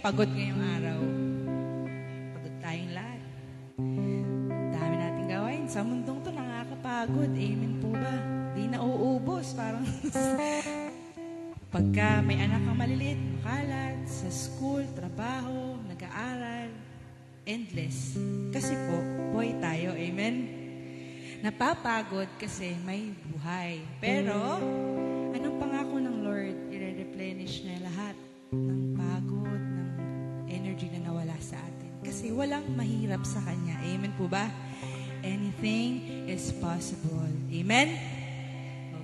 pagod ngayong araw. Pagod tayong lahat. Dami nating gawain. Sa mundong to, nakakapagod. Amen po ba? Di na uubos. Parang pagka may anak kang maliliit, makalat, sa school, trabaho, nag-aaral, endless. Kasi po, buhay tayo. Amen? Napapagod kasi may buhay. Pero, anong pangako ng Lord? I-replenish niya lahat ng pagod, ng energy na nawala sa atin. Kasi walang mahirap sa Kanya. Amen po ba? Anything is possible. Amen?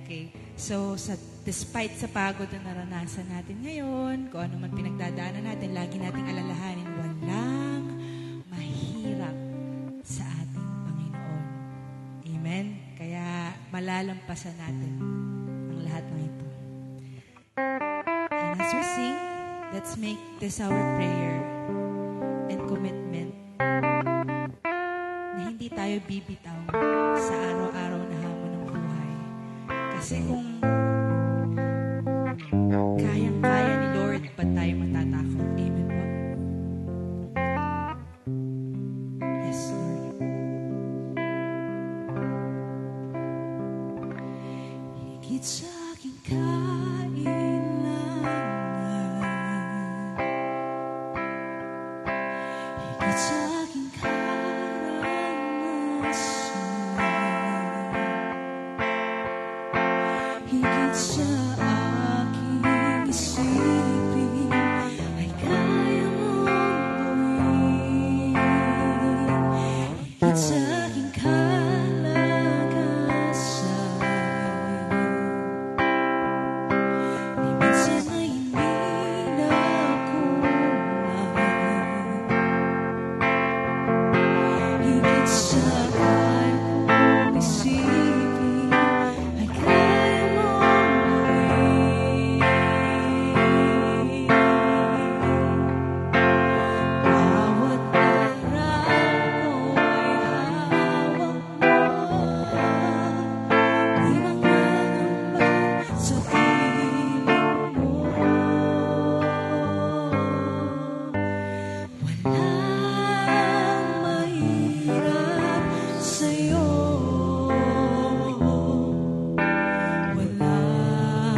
Okay. So, despite sa pagod na naranasan natin ngayon, kung ano man pinagdadaanan natin, lagi nating alalahanin, walang mahirap sa ating Panginoon. Amen? Kaya malalampasan natin ang lahat ng ito. And as we sing, let's make this our prayer and commitment na hindi tayo bibitaw sa araw-araw na hamon ng buhay. Kasi kung kayang-kaya ni Lord, ba't tayo matatakot? Amen po? Yes, Lord. Higit sa aking kailangan, higit sa aking karanasan, higit sa aking isipin, ay kaya mong gawin. Higit sa aking kalagasan, di minsan ay hindi nakulang. Higit sa kaya kong isipin, ay kaya mong gawin. Bawat araw ko'y hawak mo, di mangangamba sa piling mo. Walang mahirap sa'yo, walang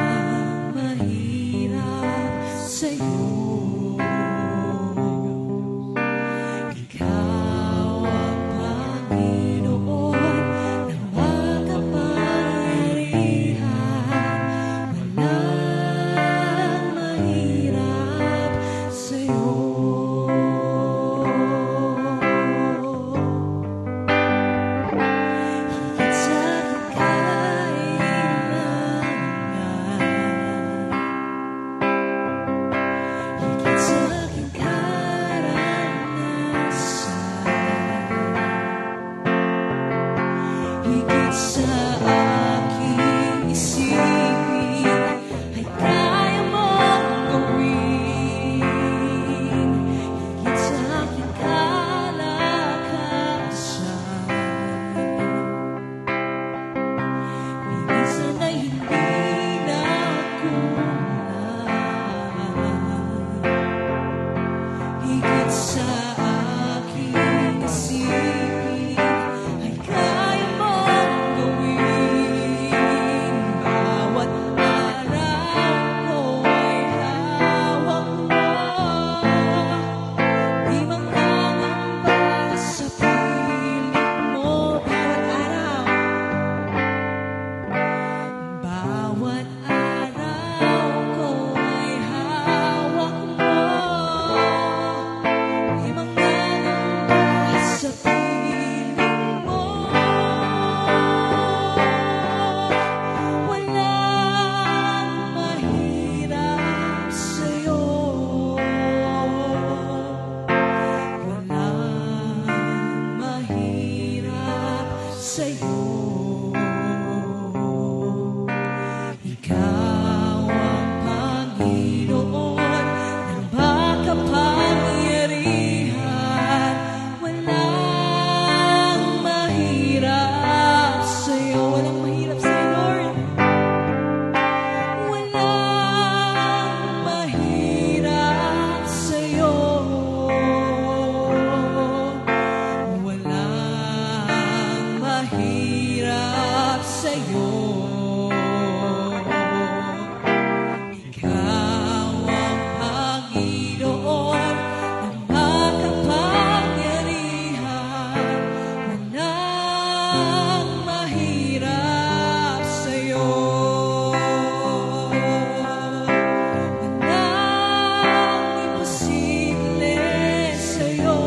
mahirap sa'yo. Ikaw ang Panginoon na makapangyarihan. Walang mahirap sa'yo. Higit sa aking kailangan, higit sa aking karanasan, higit sa aking isipin, ay kaya mong gawin. Higit sa aking kalakasan, minsan ay hindi nakulang. Higit sa aking isipin, ay kaya mong gawin. mahirap sa'yo. Ikaw ang Panginoon na makapangyarihan. Walang mahirap sa'yo. Walang imposible sa'yo.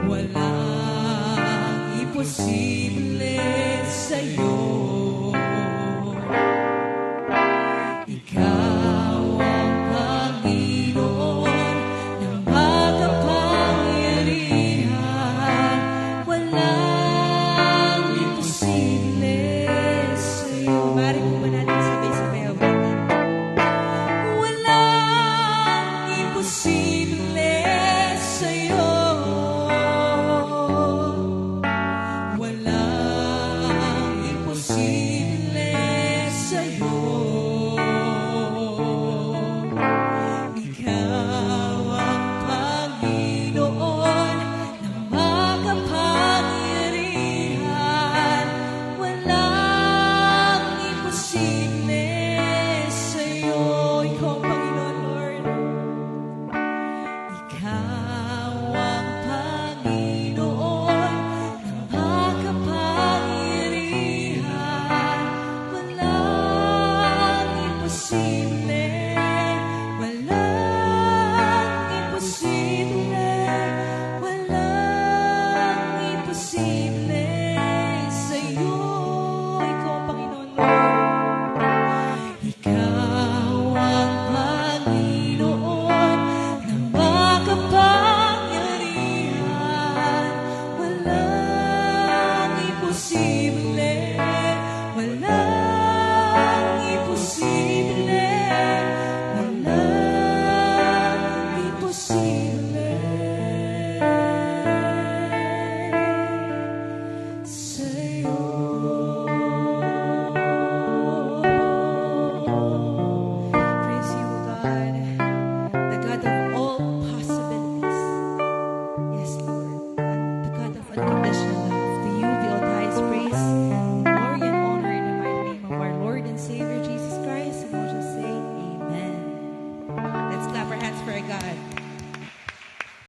Walang imposible